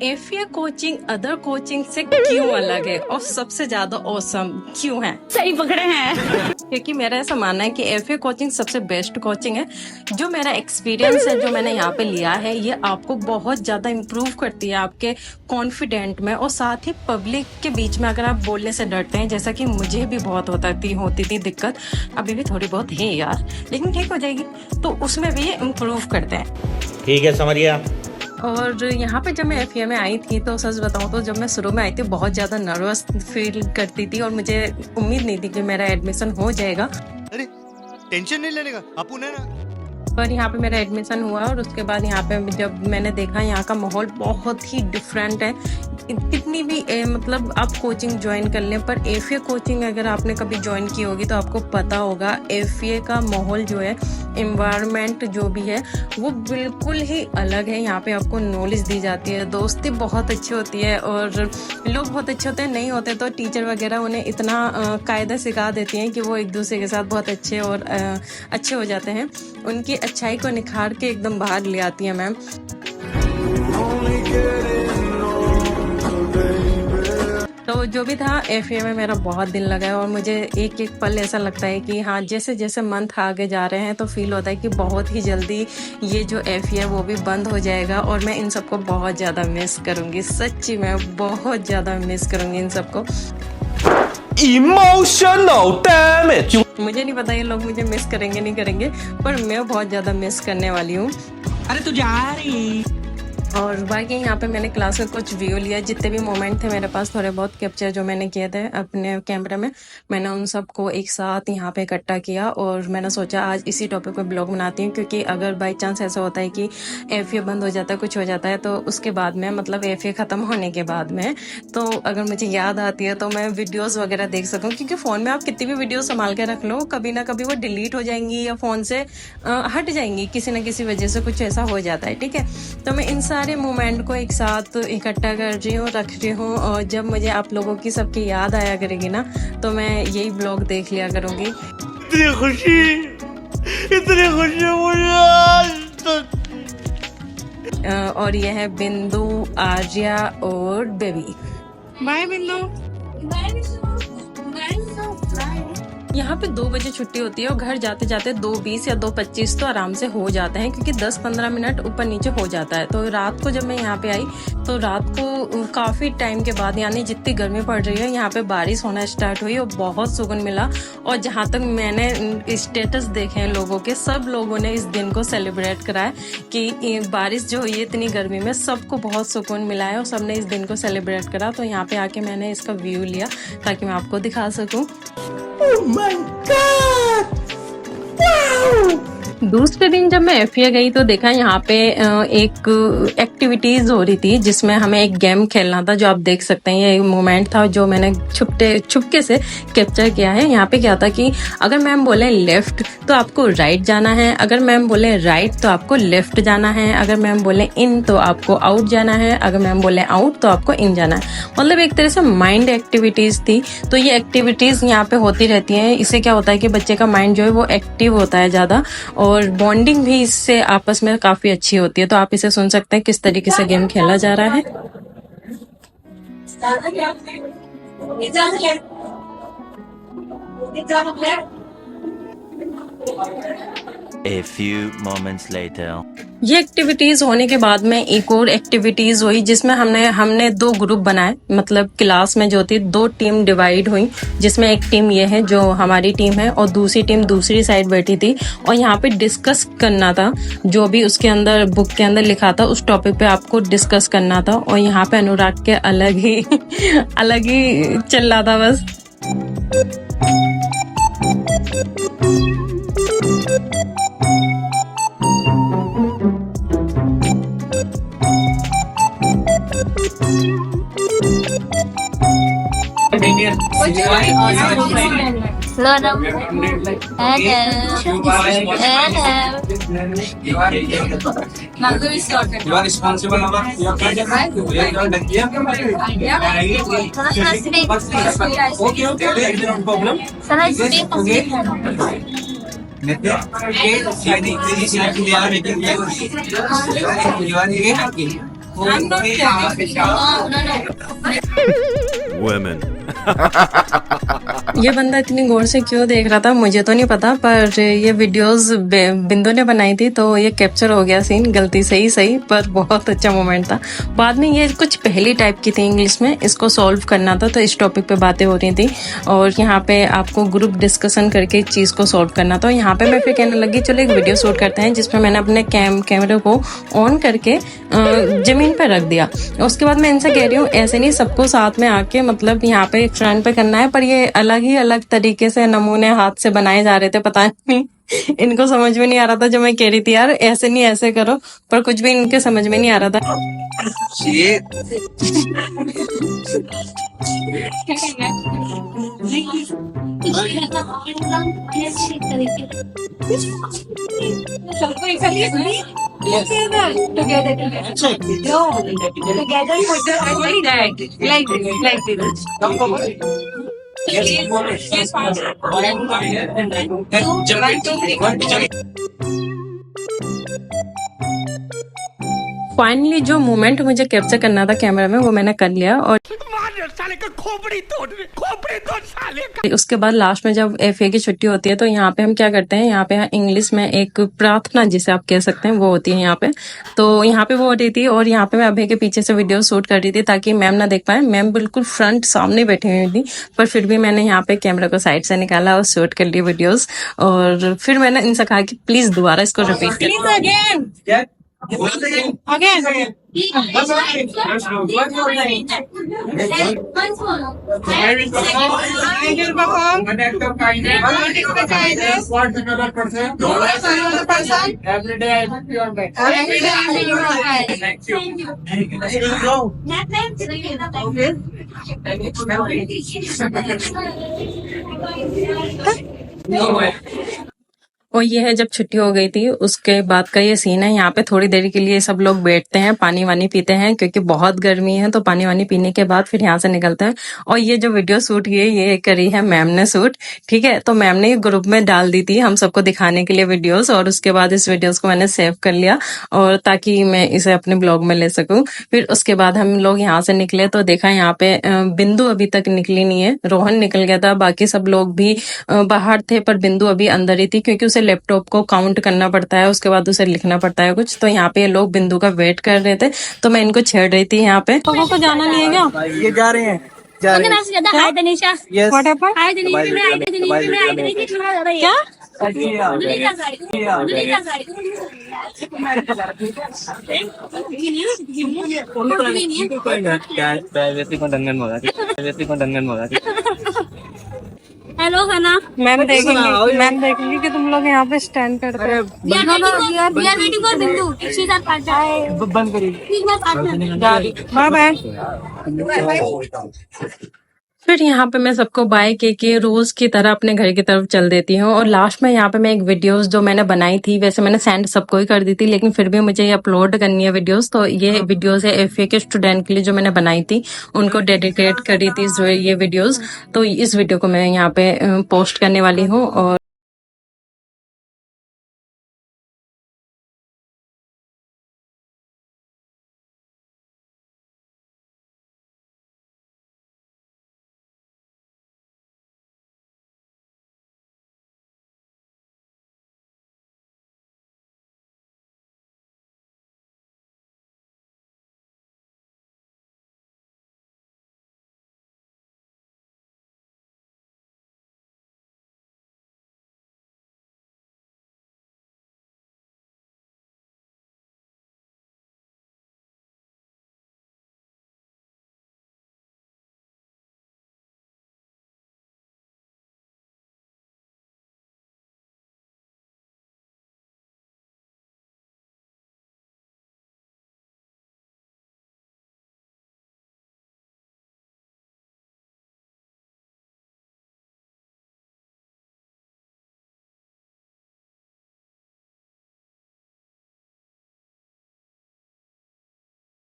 FA coaching other coaching से क्यों अलग है और सबसे ज्यादा ऑसम क्यों है? सही पकड़े हैं। क्योंकि मेरा ऐसा मानना है कि एफए कोचिंग सबसे बेस्ट कोचिंग है। जो मेरा एक्सपीरियंस है, जो मैंने यहाँ पे लिया है, ये आपको बहुत ज्यादा इम्प्रूव करती है आपके कॉन्फिडेंट में, और साथ ही पब्लिक के बीच में अगर आप बोलने से डरते हैं, जैसा कि मुझे भी बहुत होती थी दिक्कत, अभी भी थोड़ी बहुत है यार, लेकिन ठीक हो जाएगी, तो उसमें भी इम्प्रूव करते हैं। ठीक है, समझिए। और यहाँ पे जब मैं एफए में आई थी तो सच बताऊँ तो जब मैं शुरू में आई थी बहुत ज़्यादा नर्वस फील करती थी और मुझे उम्मीद नहीं थी कि मेरा एडमिशन हो जाएगा। अरे टेंशन नहीं लेने का, अपुन है ना। पर यहाँ पे मेरा एडमिशन हुआ और उसके बाद यहाँ पे जब मैंने देखा यहाँ का माहौल बहुत ही डिफरेंट है। कितनी भी मतलब आप कोचिंग ज्वाइन कर लें, पर एफए कोचिंग अगर आपने कभी ज्वाइन की होगी तो आपको पता होगा एफए का माहौल जो है, एनवायरनमेंट जो भी है, वो बिल्कुल ही अलग है। यहाँ पे आपको नॉलेज दी जाती है, दोस्ती बहुत अच्छी होती है और लोग बहुत अच्छे होते हैं। नहीं होते तो टीचर वगैरह उन्हें इतना कायदा सिखा देती हैं कि वो एक दूसरे के साथ बहुत अच्छे और अच्छे हो जाते हैं। उनकी अच्छाई को निखार के एकदम बाहर ले आती है मैम। तो जो भी था एफए में मेरा बहुत दिल लगा है और मुझे एक एक पल ऐसा लगता है कि हाँ, जैसे जैसे मंथ आगे जा रहे हैं तो फील होता है कि बहुत ही जल्दी ये जो एफए है वो भी बंद हो जाएगा और मैं इन सबको बहुत ज़्यादा मिस करूँगी। सच्ची में बहुत ज़्यादा मिस करूँगी इन सबको। Emotional damage। मुझे नहीं पता ये लोग मुझे मिस करेंगे नहीं करेंगे, पर मैं बहुत ज़्यादा मिस करने वाली हूँ। अरे तू जा रही। और बाकी यहाँ पे मैंने क्लास में कुछ व्यू लिया, जितने भी मोमेंट थे मेरे पास थोड़े बहुत कैप्चर जो मैंने किए थे अपने कैमरा में, मैंने उन सबको एक साथ यहाँ पे इकट्ठा किया और मैंने सोचा आज इसी टॉपिक पे ब्लॉग बनाती हूँ। क्योंकि अगर बाई चांस ऐसा होता है कि एफए बंद हो जाता है, कुछ हो जाता है, तो उसके बाद में मतलब एफए ख़त्म होने के बाद में तो अगर मुझे याद आती है तो मैं वीडियोज़ वगैरह देख सकूँ। क्योंकि फ़ोन में आप कितनी भी वीडियो संभाल के रख लो, कभी ना कभी वो डिलीट हो जाएंगी या फ़ोन से हट जाएंगी, किसी न किसी वजह से कुछ ऐसा हो जाता है। ठीक है, तो मैं इन सारे मोमेंट को एक साथ इकट्ठा कर रही हूँ, रख रही हूँ, और जब मुझे आप लोगों की सबकी याद आया करेगी ना तो मैं यही ब्लॉग देख लिया करूँगी। इतनी खुशी मुझे आज तक। और यह है बिंदु, आर्या और बेबी। बाय बिंदु। यहाँ पे 2 बजे छुट्टी होती है और घर जाते जाते 2:20 या 2:25 तो आराम से हो जाते हैं, क्योंकि 10-15 मिनट ऊपर नीचे हो जाता है। तो रात को जब मैं यहाँ पे आई तो रात को काफ़ी टाइम के बाद, यानी जितनी गर्मी पड़ रही है, यहाँ पे बारिश होना स्टार्ट हुई और बहुत सुकून मिला। और जहाँ तक मैंने स्टेटस देखे हैं लोगों के, सब लोगों ने इस दिन को सेलिब्रेट करा है कि बारिश जो हुई है इतनी गर्मी में, सबको बहुत सुकून मिला है और सबने इस दिन को सेलिब्रेट करा। तो यहाँ पे आके मैंने इसका व्यू लिया ताकि मैं आपको दिखा सकूँ। Oh my God! Wow! दूसरे दिन जब मैं एफए गई तो देखा यहाँ पे एक एक्टिविटीज हो रही थी जिसमें हमें एक गेम खेलना था, जो आप देख सकते हैं। ये मोमेंट था जो मैंने छुपके से कैप्चर किया है। यहाँ पे क्या था कि अगर मैम बोले लेफ्ट तो आपको राइट जाना है, अगर मैम बोले राइट तो आपको लेफ्ट जाना है, अगर मैम बोले इन तो आपको आउट जाना है, अगर मैम बोले आउट तो आपको इन जाना है। मतलब एक तरह से माइंड एक्टिविटीज थी। तो ये एक्टिविटीज यहाँ पे होती रहती हैं। इससे क्या होता है कि बच्चे का माइंड जो है वो एक्टिव होता है ज़्यादा, और बॉन्डिंग भी इससे आपस में काफी अच्छी होती है। तो आप इसे सुन सकते हैं किस तरीके से गेम खेला जा रहा है। A few moments later. ये एक्टिविटीज होने के बाद में एक और एक्टिविटीज हुई जिसमें हमने 2 ग्रुप बनाए। मतलब क्लास में जो थी 2 टीम डिवाइड हुई, जिसमें एक टीम ये है जो हमारी टीम है और दूसरी टीम दूसरी साइड बैठी थी। और यहाँ पे डिस्कस करना था, जो भी उसके अंदर बुक के अंदर लिखा था उस टॉपिक पे आपको डिस्कस करना था। और यहाँ पे अनुराग के अलग ही चल रहा था बस। You are responsible about your project, right? You are done here. Okay, there is no problem. Okay, I think this is what we are making. You are here. Women. ये बंदा इतनी गौर से क्यों देख रहा था मुझे तो नहीं पता, पर ये वीडियोस बिंदु ने बनाई थी तो ये कैप्चर हो गया सीन गलती से ही सही, पर बहुत अच्छा मोमेंट था। बाद में ये कुछ पहली टाइप की थी इंग्लिश में, इसको सॉल्व करना था तो इस टॉपिक पे बातें हो रही थी और यहाँ पे आपको ग्रुप डिस्कशन करके इस चीज़ को सॉल्व करना था। यहाँ पे मैं फिर कहने लगी चलो एक वीडियो शूट करते हैं, जिसमें मैंने अपने कैमरे को ऑन करके जमीन पर रख दिया। उसके बाद मैं इनसे कह रही हूँ ऐसे नहीं सबको साथ में आके मतलब यहाँ पे फ्रंट पे करना है, पर ये अलग तरीके से नमूने हाथ से बनाए जा रहे थे, पता नहीं इनको समझ में नहीं आ रहा था। जो मैं कह रही थी यार ऐसे नहीं ऐसे करो, पर कुछ भी इनके समझ में नहीं आ रहा था। फाइनली जो मोमेंट मुझे कैप्चर करना था कैमरा में वो मैंने कर लिया और उसके बाद लास्ट में जब एफए की छुट्टी होती है तो यहाँ पे हम क्या करते हैं, यहाँ पे इंग्लिश में एक प्रार्थना जिसे आप कह सकते हैं वो होती है यहाँ पे। तो यहाँ पे वो हो रही थी और यहाँ पे मैं अभय के पीछे से वीडियो शूट कर रही थी ताकि मैम ना देख पाए। मैम बिल्कुल फ्रंट सामने बैठी हुई थी, पर फिर भी मैंने यहाँ पे कैमरा को साइड से निकाला और शूट कर ली वीडियोस। और फिर मैंने इनसे कहा कि प्लीज दोबारा इसको रिपीट कर। और ये है जब छुट्टी हो गई थी उसके बाद का ये सीन है। यहाँ पे थोड़ी देर के लिए सब लोग बैठते हैं, पानी वानी पीते हैं क्योंकि बहुत गर्मी है, तो पानी वानी पीने के बाद फिर यहाँ से निकलते हैं। और ये जो वीडियो शूट की है ये करी है मैम ने शूट, ठीक है। तो मैम ने ये ग्रुप में डाल दी थी हम सबको दिखाने के लिए वीडियोस, और उसके बाद इस वीडियोस को मैंने सेव कर लिया और ताकि मैं इसे अपने ब्लॉग में ले सकूं। फिर उसके बाद हम लोग यहाँ से निकले तो देखा यहाँ पे बिंदु अभी तक निकली नहीं है, रोहन निकल गया था, बाकी सब लोग भी बाहर थे, पर बिंदु अभी अंदर ही थी क्योंकि उसे लैपटॉप को काउंट करना पड़ता है, उसके बाद उसे लिखना पड़ता है कुछ। तो यहाँ पे लोग बिंदु का वेट कर रहे थे तो मैं इनको छेड़ रही थी यहाँ पे। तो जाना नहीं है क्या? ये जा रहे हैं हाय तनिषा। Yes. What happened? हाय तनिषा। क्या? हेलो सना। मैम देखेंगी कि तुम लोग यहाँ पे स्टैंड करते हैं। बंद करिए। Bye bye. फिर यहाँ पे मैं सबको बाय के रोज की तरह अपने घर की तरफ चल देती हूँ। और लास्ट में यहाँ पे मैं एक वीडियोस जो मैंने बनाई थी, वैसे मैंने सेंड सबको ही कर दी थी, लेकिन फिर भी मुझे ये अपलोड करनी है वीडियोस। तो ये वीडियोस है एफए के स्टूडेंट के लिए जो मैंने बनाई थी, उनको डेडिकेट करी थी ये वीडियोस। तो इस वीडियो को मैं यहाँ पे पोस्ट करने वाली हूँ। और